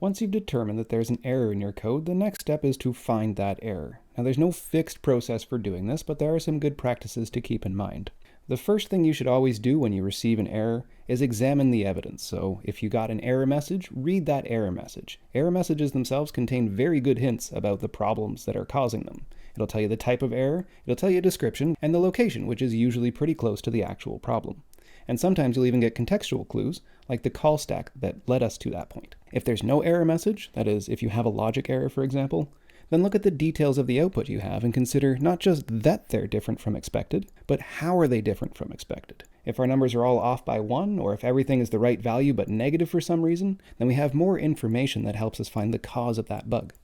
Once you've determined that there's an error in your code, the next step is to find that error. Now, there's no fixed process for doing this, but there are some good practices to keep in mind. The first thing you should always do when you receive an error is examine the evidence. So if you got an error message, read that error message. Error messages themselves contain very good hints about the problems that are causing them. It'll tell you the type of error, it'll tell you a description, and the location, which is usually pretty close to the actual problem. And sometimes you'll even get contextual clues, like the call stack that led us to that point. If there's no error message, that is, if you have a logic error, for example, then look at the details of the output you have and consider not just that they're different from expected, but how are they different from expected. If our numbers are all off by 1, or if everything is the right value but negative for some reason, then we have more information that helps us find the cause of that bug.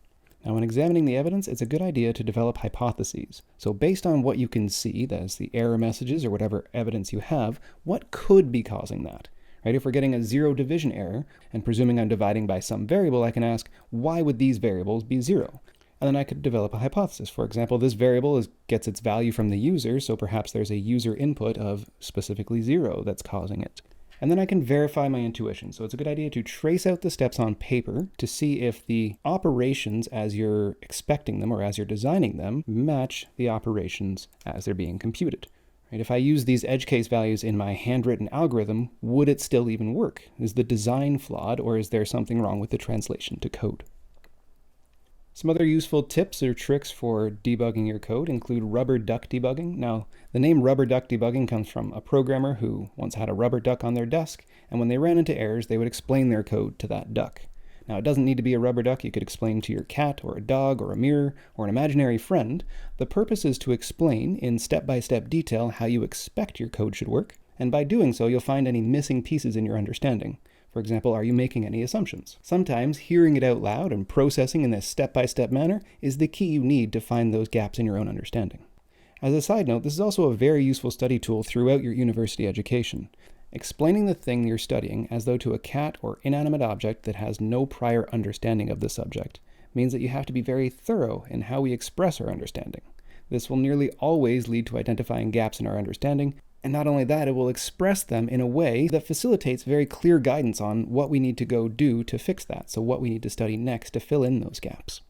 Now, when examining the evidence, it's a good idea to develop hypotheses. So based on what you can see, that is the error messages or whatever evidence you have, what could be causing that? Right? If we're getting a zero division error, and presuming I'm dividing by some variable, I can ask, why would these variables be 0? And then I could develop a hypothesis. For example, this variable gets its value from the user, so perhaps there's a user input of specifically 0 that's causing it. And then I can verify my intuition. So it's a good idea to trace out the steps on paper to see if the operations as you're expecting them or as you're designing them match the operations as they're being computed. Right? If I use these edge case values in my handwritten algorithm, would it still even work? Is the design flawed, or is there something wrong with the translation to code? Some other useful tips or tricks for debugging your code include rubber duck debugging. Now, the name rubber duck debugging comes from a programmer who once had a rubber duck on their desk, and when they ran into errors, they would explain their code to that duck. Now, it doesn't need to be a rubber duck. You could explain to your cat or a dog or a mirror or an imaginary friend. The purpose is to explain in step-by-step detail how you expect your code should work, and by doing so, you'll find any missing pieces in your understanding. For example, are you making any assumptions? Sometimes hearing it out loud and processing in this step-by-step manner is the key you need to find those gaps in your own understanding. As a side note, this is also a very useful study tool throughout your university education. Explaining the thing you're studying as though to a cat or inanimate object that has no prior understanding of the subject means that you have to be very thorough in how we express our understanding. This will nearly always lead to identifying gaps in our understanding. And not only that, it will express them in a way that facilitates very clear guidance on what we need to go do to fix that, so what we need to study next to fill in those gaps.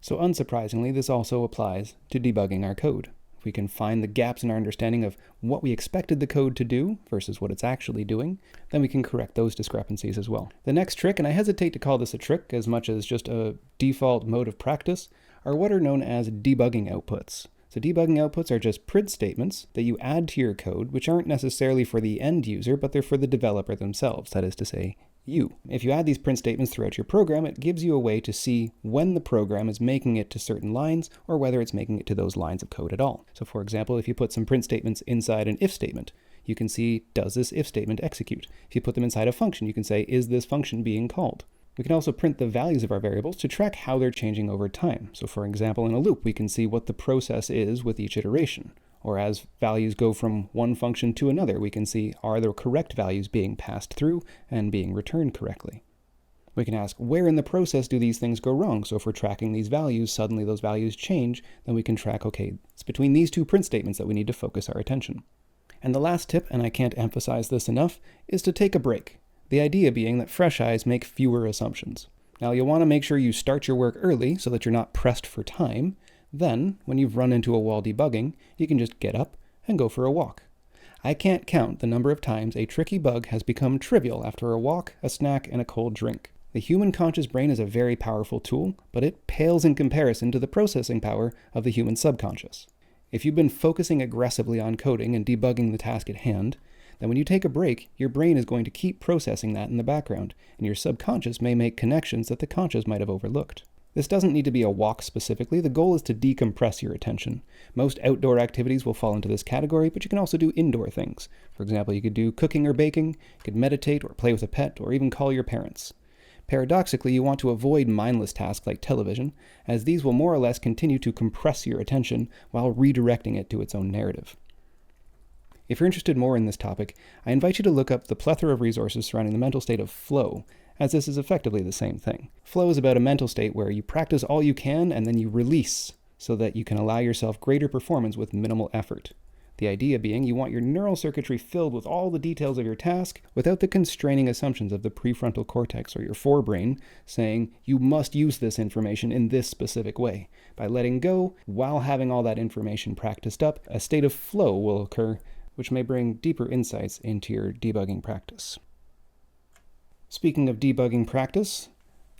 So unsurprisingly, this also applies to debugging our code. If we can find the gaps in our understanding of what we expected the code to do versus what it's actually doing, then we can correct those discrepancies as well. The next trick, and I hesitate to call this a trick as much as just a default mode of practice, are what are known as debugging outputs. So debugging outputs are just print statements that you add to your code, which aren't necessarily for the end user, but they're for the developer themselves, that is to say, you. If you add these print statements throughout your program, it gives you a way to see when the program is making it to certain lines or whether it's making it to those lines of code at all. So for example, if you put some print statements inside an if statement, you can see, does this if statement execute? If you put them inside a function, you can say, is this function being called? We can also print the values of our variables to track how they're changing over time. So for example, in a loop, we can see what the process is with each iteration. Or as values go from one function to another, we can see, are the correct values being passed through and being returned correctly? We can ask, where in the process do these things go wrong? So if we're tracking these values, suddenly those values change, then we can track, okay, it's between these two print statements that we need to focus our attention. And the last tip, and I can't emphasize this enough, is to take a break. The idea being that fresh eyes make fewer assumptions. Now, you'll want to make sure you start your work early so that you're not pressed for time. Then, when you've run into a wall debugging, you can just get up and go for a walk. I can't count the number of times a tricky bug has become trivial after a walk, a snack, and a cold drink. The human conscious brain is a very powerful tool, but it pales in comparison to the processing power of the human subconscious. If you've been focusing aggressively on coding and debugging the task at hand, then when you take a break, your brain is going to keep processing that in the background, and your subconscious may make connections that the conscious might have overlooked. This doesn't need to be a walk specifically. The goal is to decompress your attention. Most outdoor activities will fall into this category, but you can also do indoor things. For example, you could do cooking or baking, you could meditate or play with a pet, or even call your parents. Paradoxically, you want to avoid mindless tasks like television, as these will more or less continue to compress your attention while redirecting it to its own narrative. If you're interested more in this topic, I invite you to look up the plethora of resources surrounding the mental state of flow, as this is effectively the same thing. Flow is about a mental state where you practice all you can and then you release so that you can allow yourself greater performance with minimal effort. The idea being you want your neural circuitry filled with all the details of your task without the constraining assumptions of the prefrontal cortex or your forebrain saying you must use this information in this specific way. By letting go, while having all that information practiced up, a state of flow will occur, which may bring deeper insights into your debugging practice. Speaking of debugging practice,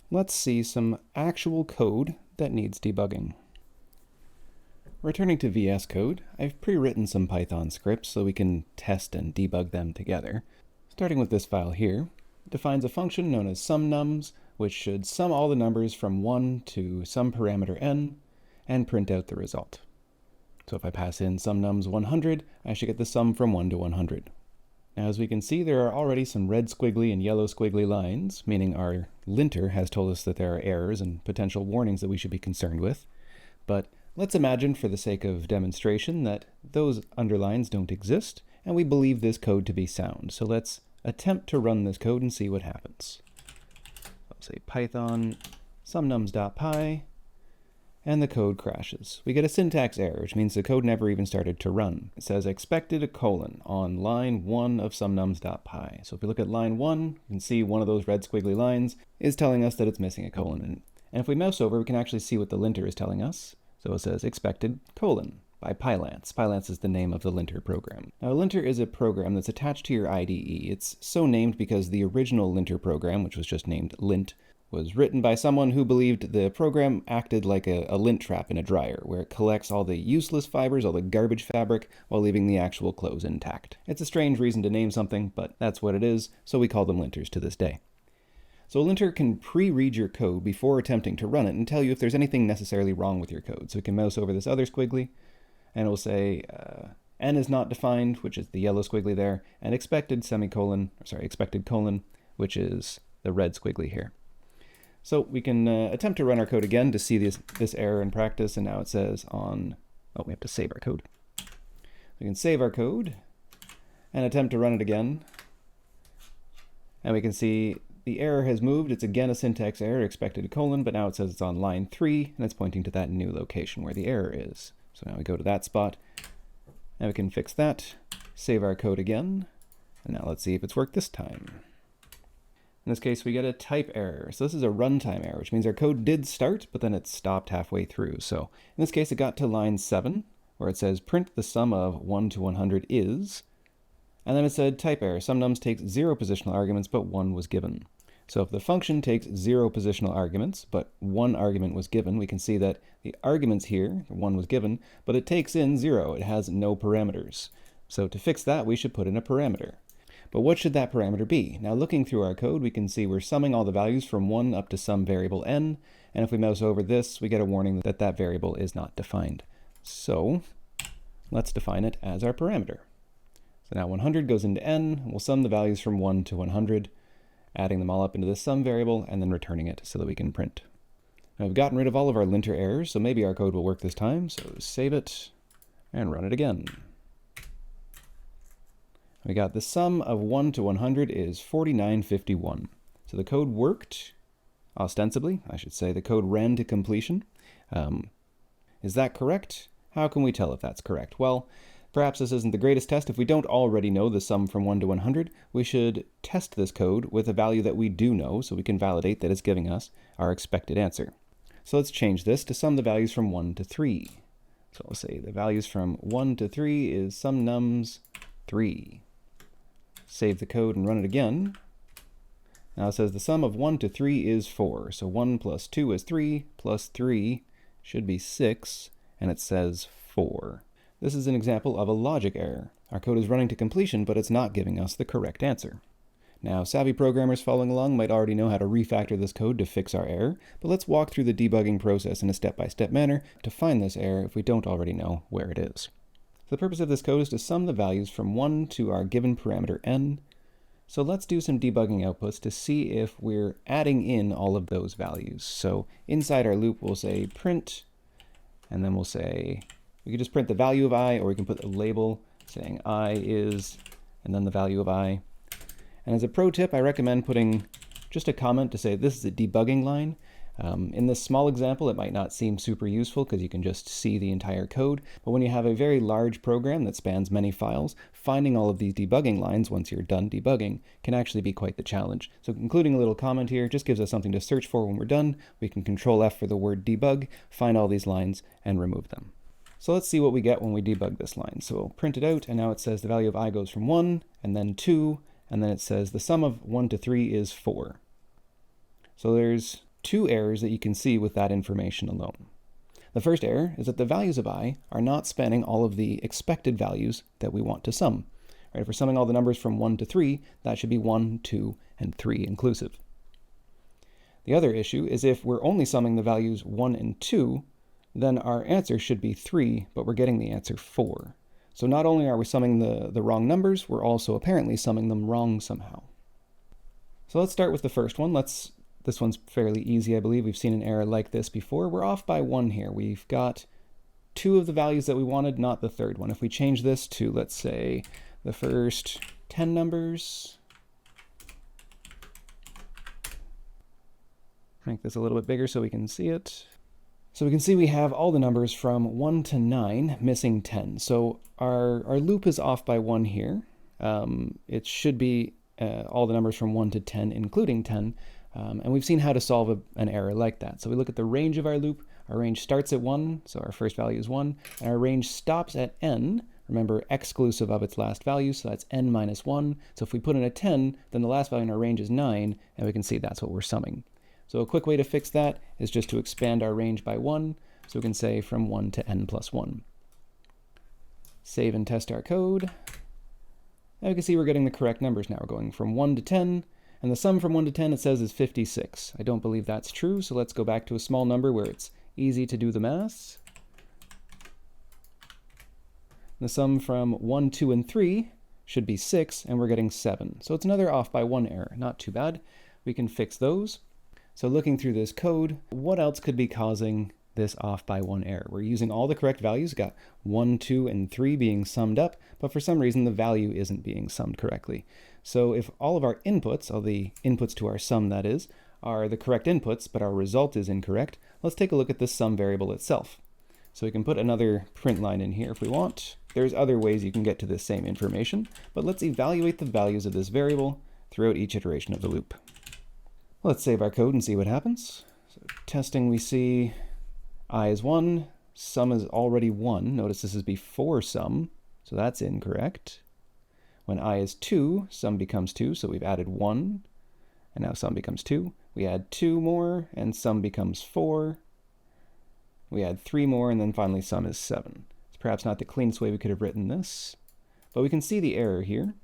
let's see some actual code that needs debugging. Returning to VS Code, I've pre-written some Python scripts so we can test and debug them together. Starting with this file here, it defines a function known as sumNums, which should sum all the numbers from 1 to some parameter n and print out the result. So if I pass in sumNums 100, I should get the sum from 1 to 100. Now as we can see, there are already some red squiggly and yellow squiggly lines, meaning our linter has told us that there are errors and potential warnings that we should be concerned with. But let's imagine, for the sake of demonstration, that those underlines don't exist, and we believe this code to be sound. So let's attempt to run this code and see what happens. I'll say python sumnums.py, and the code crashes. We get a syntax error, which means the code never even started to run. It says expected a colon on line 1 of sumnums.py. So if we look at line 1, you can see one of those red squiggly lines is telling us that it's missing a colon. And if we mouse over, we can actually see what the linter is telling us. So it says expected colon by Pylance. Pylance is the name of the linter program. Now, a linter is a program that's attached to your IDE. It's so named because the original linter program, which was just named lint, was written by someone who believed the program acted like a lint trap in a dryer, where it collects all the useless fibers, all the garbage fabric, while leaving the actual clothes intact. It's a strange reason to name something, but that's what it is, so we call them linters to this day. So a linter can pre-read your code before attempting to run it and tell you if there's anything necessarily wrong with your code. So we can mouse over this other squiggly, and it will say n is not defined, which is the yellow squiggly there, and expected colon, which is the red squiggly here. So we can attempt to run our code again to see this error in practice, and now it says we have to save our code. We can save our code and attempt to run it again, and we can see the error has moved. It's again a syntax error, expected a colon, but now it says it's on line 3, and it's pointing to that new location where the error is. So now we go to that spot, and we can fix that, save our code again, and now let's see if it's worked this time. In this case, we get a type error. So this is a runtime error, which means our code did start, but then it stopped halfway through. So in this case, it got to line 7, where it says print the sum of 1 to 100 is, and then it said type error. Sumnums takes 0 positional arguments, but 1 was given. So if the function takes 0 positional arguments, but 1 argument was given, we can see that the arguments here, 1 was given, but it takes in 0. It has no parameters. So to fix that, we should put in a parameter. But what should that parameter be? Now looking through our code, we can see we're summing all the values from 1 up to some variable n, and if we mouse over this, we get a warning that that variable is not defined. So let's define it as our parameter. So now 100 goes into n, and we'll sum the values from 1 to 100, adding them all up into this sum variable, and then returning it so that we can print. Now we've gotten rid of all of our linter errors, so maybe our code will work this time, so save it and run it again. We got the sum of 1 to 100 is 4951. So the code worked, ostensibly. I should say the code ran to completion. Is that correct? How can we tell if that's correct? Well, perhaps this isn't the greatest test. If we don't already know the sum from 1 to 100, we should test this code with a value that we do know so we can validate that it's giving us our expected answer. So let's change this to sum the values from 1 to 3. So I'll say the values from 1 to 3 is sumnums 3. Save the code and run it again. Now it says the sum of 1 to 3 is 4. So 1 plus 2 is 3, plus 3 should be 6, and it says 4. This is an example of a logic error. Our code is running to completion, but it's not giving us the correct answer. Now, savvy programmers following along might already know how to refactor this code to fix our error, but let's walk through the debugging process in a step-by-step manner to find this error if we don't already know where it is. So the purpose of this code is to sum the values from 1 to our given parameter n. So let's do some debugging outputs to see if we're adding in all of those values. So inside our loop, we'll say print, and then we'll say, we could just print the value of I, or we can put a label saying I is, and then the value of I. And as a pro tip, I recommend putting just a comment to say this is a debugging line. In this small example, it might not seem super useful because you can just see the entire code, but when you have a very large program that spans many files, finding all of these debugging lines once you're done debugging can actually be quite the challenge. So including a little comment here just gives us something to search for when we're done. We can Control F for the word debug, find all these lines, and remove them. So let's see what we get when we debug this line. So we'll print it out, and now it says the value of I goes from 1, and then 2, and then it says the sum of 1 to 3 is 4. So there's 2 errors that you can see with that information alone. The first error is that the values of I are not spanning all of the expected values that we want to sum. Right, if we're summing all the numbers from 1 to 3, that should be 1, 2, and 3 inclusive. The other issue is if we're only summing the values 1 and 2, then our answer should be 3, but we're getting the answer 4. So not only are we summing the wrong numbers, we're also apparently summing them wrong somehow. So let's start with the first one. This one's fairly easy, I believe. We've seen an error like this before. We're off by 1 here. We've got 2 of the values that we wanted, not the third one. If we change this to, let's say, the first 10 numbers, make this a little bit bigger so we can see it. So we can see we have all the numbers from 1 to 9, missing 10. So our loop is off by 1 here. It should be all the numbers from 1 to 10, including 10. And we've seen how to solve an error like that. So we look at the range of our loop. Our range starts at 1, so our first value is 1. And our range stops at n, remember, exclusive of its last value, so that's n minus 1. So if we put in a 10, then the last value in our range is 9, and we can see that's what we're summing. So a quick way to fix that is just to expand our range by 1, so we can say from 1 to n plus 1. Save and test our code. Now we can see we're getting the correct numbers now. We're going from 1 to 10, and the sum from 1 to 10 it says is 56. I don't believe that's true, so let's go back to a small number where it's easy to do the math. The sum from 1, 2, and 3 should be 6, and we're getting 7. So it's another off by 1 error. Not too bad. We can fix those. So looking through this code, what else could be causing this off by 1 error? We're using all the correct values, got 1, 2, and 3 being summed up, but for some reason the value isn't being summed correctly. So if all of our inputs, all the inputs to our sum that is, are the correct inputs, but our result is incorrect, let's take a look at the sum variable itself. So we can put another print line in here if we want. There's other ways you can get to this same information, but let's evaluate the values of this variable throughout each iteration of the loop. Let's save our code and see what happens. So testing, we see I is 1, sum is already 1. Notice this is before sum, so that's incorrect. When I is 2, sum becomes 2, so we've added 1, and now sum becomes 2. We add 2 more, and sum becomes 4. We add 3 more, and then finally sum is 7. It's perhaps not the cleanest way we could have written this, but we can see the error here.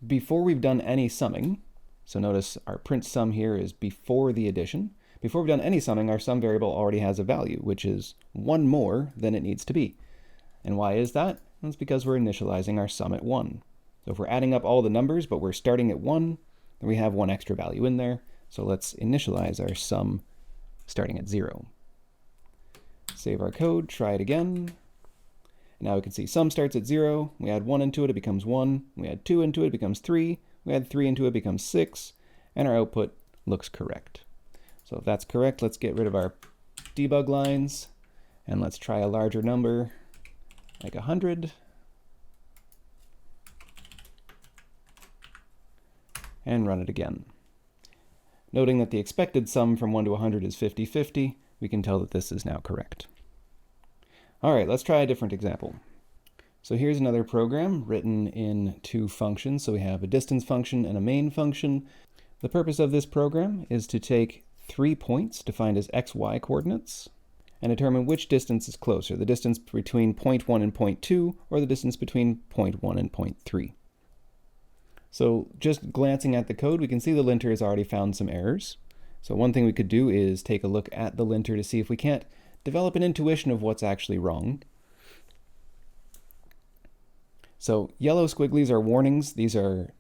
Before we've done any summing, so notice our print sum here is before the addition. Before we've done any summing, our sum variable already has a value, which is 1 more than it needs to be. And why is that? That's because we're initializing our sum at 1. So if we're adding up all the numbers, but we're starting at 1, then we have 1 extra value in there. So let's initialize our sum starting at 0. Save our code, try it again. Now we can see sum starts at 0. We add 1 into it, it becomes 1. We add 2 into it, it becomes 3. We add 3 into it, it becomes 6. And our output looks correct. So if that's correct, let's get rid of our debug lines. And let's try a larger number, like 100. And run it again. Noting that the expected sum from 1 to 100 is 50/50, we can tell that this is now correct. All right, let's try a different example. So here's another program written in 2 functions. So we have a distance function and a main function. The purpose of this program is to take 3 points defined as xy coordinates and determine which distance is closer, the distance between point 1 and point 2 or the distance between point 1 and point 3. So just glancing at the code, we can see the linter has already found some errors. So one thing we could do is take a look at the linter to see if we can't develop an intuition of what's actually wrong. So yellow squigglies are warnings. These are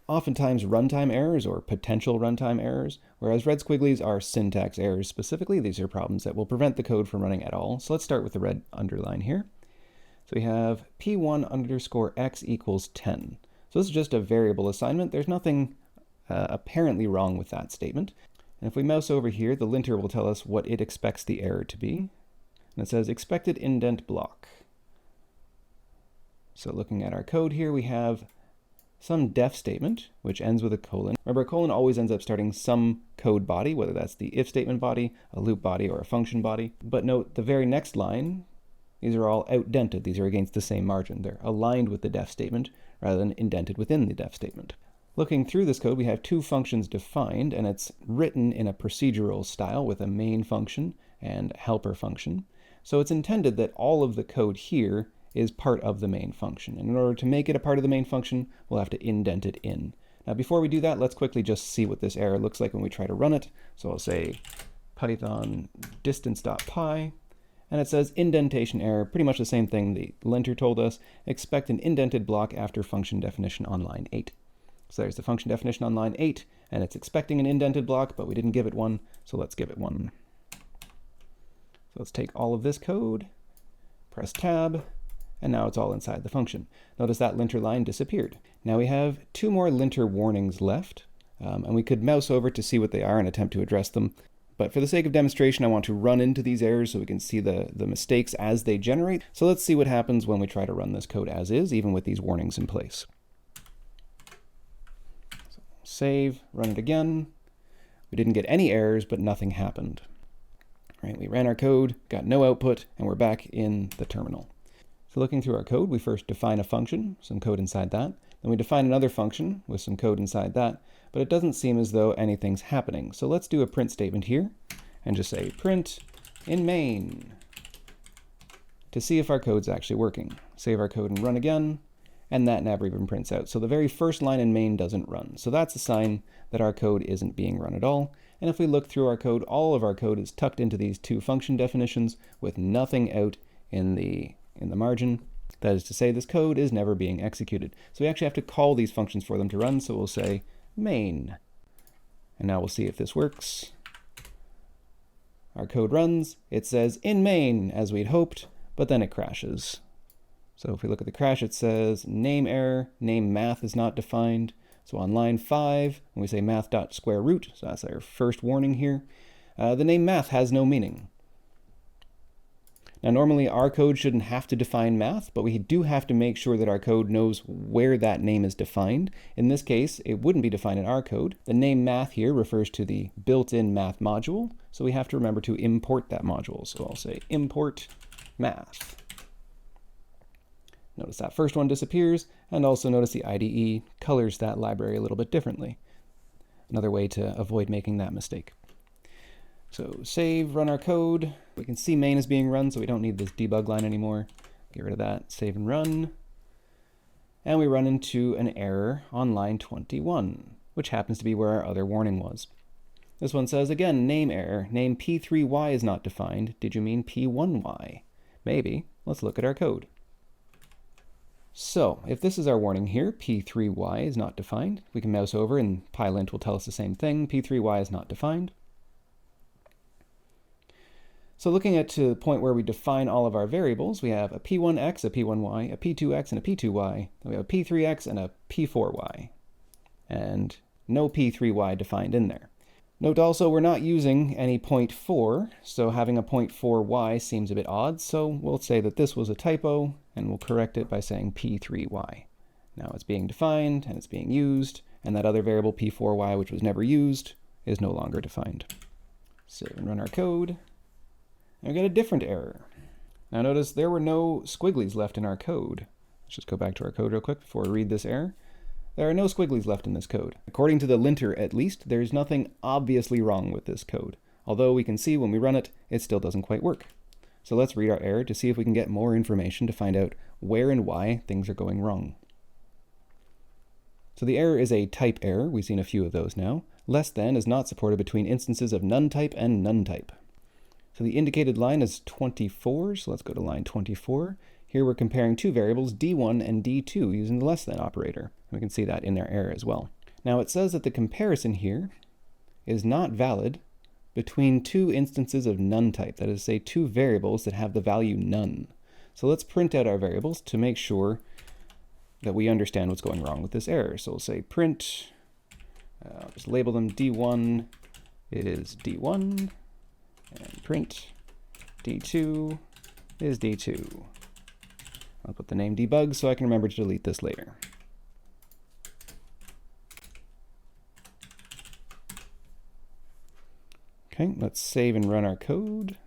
oftentimes runtime errors or potential runtime errors, whereas red squigglies are syntax errors specifically. These are problems that will prevent the code from running at all. So let's start with the red underline here. So we have p1 underscore x equals 10. So this is just a variable assignment. There's nothing apparently wrong with that statement. And if we mouse over here, the linter will tell us what it expects the error to be. And it says expected indent block. So looking at our code here, we have some def statement, which ends with a colon. Remember, a colon always ends up starting some code body, whether that's the if statement body, a loop body, or a function body. But note the very next line, these are all outdented. These are against the same margin. They're aligned with the def statement rather than indented within the def statement. Looking through this code, we have two functions defined, and it's written in a procedural style with a main function and helper function. So it's intended that all of the code here is part of the main function. And in order to make it a part of the main function, we'll have to indent it in. Now before we do that, let's quickly just see what this error looks like when we try to run it. So I'll say python distance.py, and it says indentation error, pretty much the same thing the linter told us. Expect an indented block after function definition on line 8. So there's the function definition on line 8, and it's expecting an indented block, but we didn't give it one, so let's give it one. So let's take all of this code, press tab, and now it's all inside the function. Notice that linter line disappeared. Now we have two more linter warnings left, and we could mouse over to see what they are and attempt to address them. But for the sake of demonstration, I want to run into these errors so we can see the mistakes as they generate. So let's see what happens when we try to run this code as is, even with these warnings in place. So save, run it again. We didn't get any errors, but nothing happened. Right, we ran our code, got no output, and we're back in the terminal. So looking through our code, we first define a function, some code inside that. Then we define another function with some code inside that, but it doesn't seem as though anything's happening. So let's do a print statement here and just say print in main to see if our code's actually working. Save our code and run again, and that never even prints out. So the very first line in main doesn't run. So that's a sign that our code isn't being run at all. And if we look through our code, all of our code is tucked into these two function definitions with nothing out in the margin. That is to say, this code is never being executed. So we actually have to call these functions for them to run. So we'll say main. And now we'll see if this works. Our code runs. It says in main, as we'd hoped, but then it crashes. So if we look at the crash, it says name error, name math is not defined. So on line 5, when we say math.square root, so that's our first warning here, the name math has no meaning. Now normally our code shouldn't have to define math, but we do have to make sure that our code knows where that name is defined. In this case, it wouldn't be defined in our code. The name math here refers to the built-in math module, so we have to remember to import that module. So I'll say import math. Notice that first one disappears, and also notice the IDE colors that library a little bit differently. Another way to avoid making that mistake. So save, run our code. We can see main is being run, so we don't need this debug line anymore. Get rid of that, save and run. And we run into an error on line 21, which happens to be where our other warning was. This one says, again, name error. Name P3Y is not defined. Did you mean P1Y? Maybe. Let's look at our code. So if this is our warning here, P3Y is not defined. We can mouse over and pylint will tell us the same thing. P3Y is not defined. So looking at to the point where we define all of our variables, we have a P1x, a P1y, a P2x, and a P2y. Then we have a P3x and a P4y. And no P3y defined in there. Note also we're not using any 0.4, so having a 0.4y seems a bit odd, so we'll say that this was a typo, and we'll correct it by saying P3y. Now it's being defined, and it's being used, and that other variable P4y, which was never used, is no longer defined. Save and run our code, and we get a different error. Now notice there were no squigglies left in our code. Let's just go back to our code real quick before we read this error. There are no squigglies left in this code. According to the linter, at least, there's nothing obviously wrong with this code. Although we can see when we run it, it still doesn't quite work. So let's read our error to see if we can get more information to find out where and why things are going wrong. So the error is a type error. We've seen a few of those now. Less than is not supported between instances of none type and none type. So the indicated line is 24, so let's go to line 24. Here we're comparing two variables, d1 and d2, using the less than operator. We can see that in their error as well. Now it says that the comparison here is not valid between two instances of none type, that is to say two variables that have the value none. So let's print out our variables to make sure that we understand what's going wrong with this error. So we'll say print, I'll just label them d1 is D1, and print D2 is D2. I'll put the name debug so I can remember to delete this later. Okay, let's save and run our code.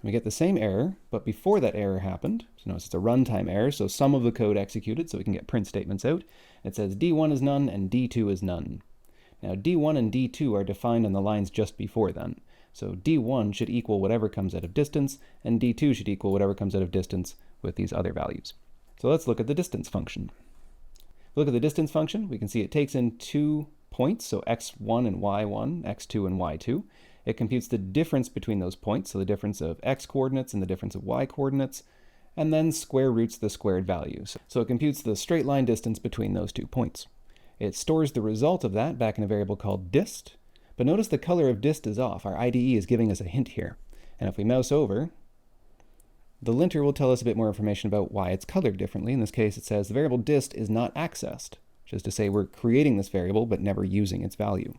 We get the same error, but before that error happened, so notice it's a runtime error, so some of the code executed, so we can get print statements out. It says D1 is none and D2 is none. Now D1 and D2 are defined on the lines just before then. So D1 should equal whatever comes out of distance, and D2 should equal whatever comes out of distance with these other values. So let's look at the distance function. Look at the distance function, we can see it takes in 2 points, so x1 and y1, x2 and y2. It computes the difference between those points, so the difference of x coordinates and the difference of y coordinates, and then square roots the squared value. So it computes the straight line distance between those 2 points. It stores the result of that back in a variable called dist, but notice the color of dist is off. Our IDE is giving us a hint here. And if we mouse over, the linter will tell us a bit more information about why it's colored differently. In this case, it says the variable dist is not accessed, which is to say we're creating this variable but never using its value.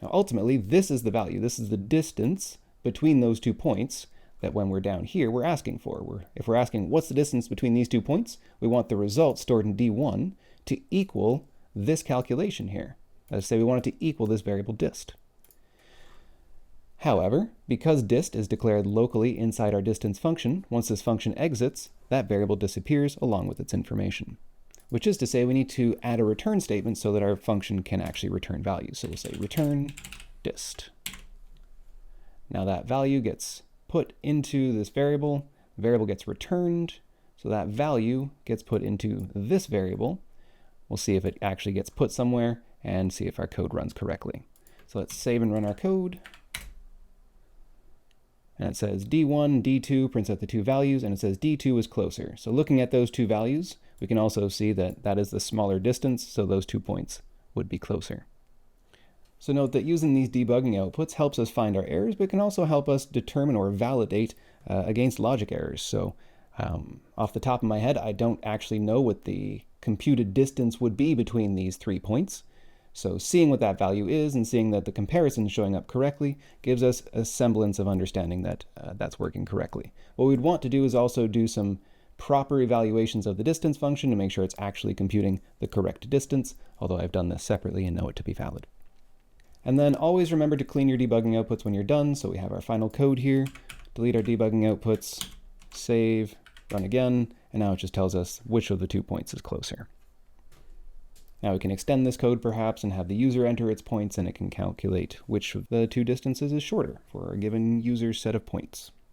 Now ultimately, this is the value. This is the distance between those 2 points that when we're down here, we're asking for. If we're asking what's the distance between these 2 points, we want the result stored in D1 to equal this calculation here. Let's say we want it to equal this variable dist. However, because dist is declared locally inside our distance function, once this function exits, that variable disappears along with its information. Which is to say we need to add a return statement so that our function can actually return values. So we'll say return dist. Now that value gets put into this variable, the variable gets returned, so that value gets put into this variable. We'll see if it actually gets put somewhere and see if our code runs correctly. So let's save and run our code. And it says D1, D2 prints out the 2 values, and it says D2 is closer. So looking at those 2 values, we can also see that that is the smaller distance, so those 2 points would be closer. So note that using these debugging outputs helps us find our errors, but can also help us determine or validate against logic errors. So off the top of my head, I don't actually know what the computed distance would be between these 3 points. So seeing what that value is and seeing that the comparison is showing up correctly gives us a semblance of understanding that that's working correctly. What we'd want to do is also do some proper evaluations of the distance function to make sure it's actually computing the correct distance, although I've done this separately and know it to be valid. And then always remember to clean your debugging outputs when you're done. So we have our final code here, delete our debugging outputs, save, run again, and now it just tells us which of the 2 points is closer. Now we can extend this code perhaps and have the user enter its points, and it can calculate which of the 2 distances is shorter for a given user's set of points.